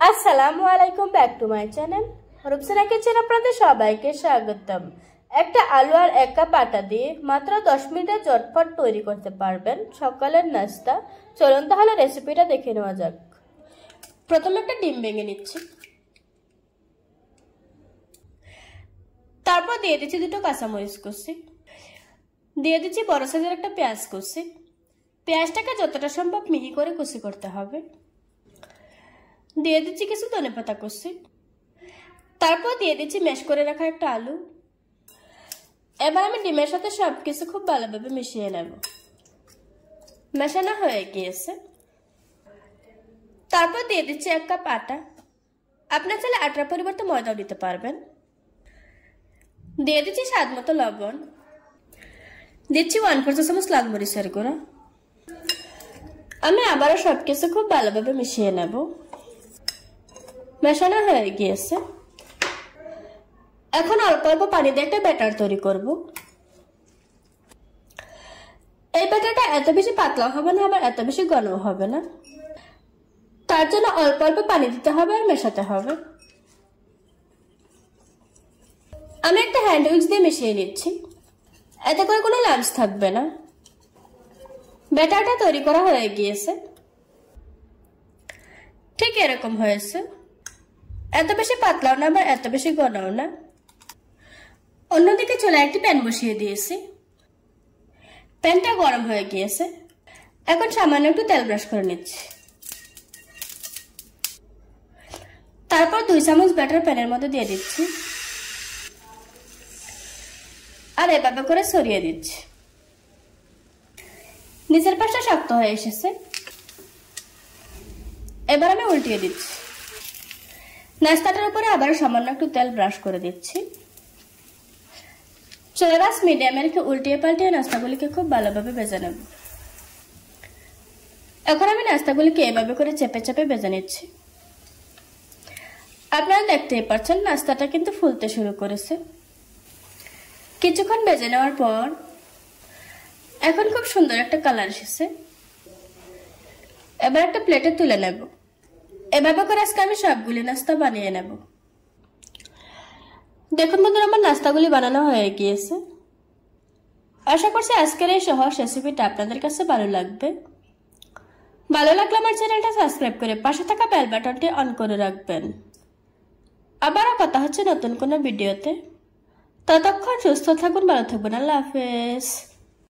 আসসালামু আলাইকুম, back to my channel Rupsana kitchen. আপনাদের সবাইকে স্বাগতম। একটা আলু আর এক কাপ আটা দিয়ে মাত্র 10 মিনিটে ঝটপট তৈরি করতে পারবেন সকালের নাস্তা। চলুন তাহলে রেসিপিটা দেখে নেওয়া যাক। প্রথমে একটা ডিম ভেঙে নিচ্ছি, তারপর দিয়ে দিচ্ছি দুটো কাঁচামরিচ কুচি, দিয়ে দিচ্ছি বড় সাইজের একটা পেঁয়াজ কুচি। পেঁয়াজটাকে যতটা সম্ভব মিহি করে কুচি করতে হবে। দিয়ে দিচ্ছি কিছু ধনেপাতা কুচি, তারপর দিয়ে দিচ্ছি ম্যাশ করে রাখা একটা আলু। এবার আমি ডিমের সাথে সবকিছু খুব ভালোভাবে মিশিয়ে নেব। মেশানো হয়ে গিয়েছে, তারপর দিয়ে দিচ্ছি এক কাপ আটা। আপনার চাইলে আটার পরিবর্তে ময়দাও দিতে পারবেন। দিয়ে দিচ্ছি স্বাদ মতো লবণ, দিচ্ছি 1/4 চা চামচ লাল মরিচের গুঁড়া। আমি আবারও সবকিছু খুব ভালোভাবে মিশিয়ে নেব। মেশানো হয়ে গিয়েছে, এখন অল্প অল্প পানি দিয়ে একটা ব্যাটার তৈরি করব। এই ব্যাটারটা এত বেশি পাতলা হবে না, আবার এত বেশি ঘন হবে না। তার জন্য অল্প অল্প পানি দিতে হবে আর মেশাতে হবে। আমি একটা হ্যান্ড উইক্স দিয়ে মিশিয়ে নিচ্ছি, এতে করে কোনো লাম্পস থাকবে না। ব্যাটারটা তৈরি করা হয়ে গিয়েছে, ঠিক এরকম হয়েছে। এত বেশি পাতলাও না, আবার এত বেশি ঘনও না। অন্যদিকে চুলায় একটি প্যান বসিয়ে দিয়েছি, প্যানটা গরম হয়ে গিয়েছে। এখন সামান্য একটু তেল ব্রাশ করে নিচ্ছি, তারপর 2 চামচ ব্যাটার প্যানের মধ্যে দিয়ে দিচ্ছি আর এভাবে করে ছড়িয়ে দিচ্ছি। নিচের পাশটা শক্ত হয়ে এসেছে, এবার আমি উল্টিয়ে দিচ্ছি। নাস্তাটার উপরে আবার সামান্য একটু তেল ব্রাশ করে দিচ্ছি। চুলার আঁচ মিডিয়ামে রেখে উল্টিয়ে পাল্টিয়ে নাস্তাগুলিকে খুব ভালোভাবে ভেজে নেব। এখন আমি নাস্তাগুলিকে এভাবে করে চেপে চেপে ভেজে নিচ্ছি। আপনারা দেখতেই পাচ্ছেন নাস্তাটা কিন্তু ফুলতে শুরু করেছে। কিছুক্ষণ ভেজে নেওয়ার পর এখন খুব সুন্দর একটা কালার এসেছে। এবার একটা প্লেটে তুলে নেব। এভাবে করে আজকে আমি সবগুলি নাস্তা বানিয়ে নেব। দেখুন বন্ধুরা, আমার নাস্তাগুলি বানানো হয়ে গিয়েছে। আশা করছি আজকের এই সহজ রেসিপিটা আপনাদের কাছে ভালো লাগবে। ভালো লাগলে আমার চ্যানেলটা সাবস্ক্রাইব করে পাশে থাকা বেল বাটনটি অন করে রাখবেন। আবারও কথা হচ্ছে নতুন কোনো ভিডিওতে। ততক্ষণ সুস্থ থাকুন, ভালো থাকবেন। আল্লাহ হাফেজ।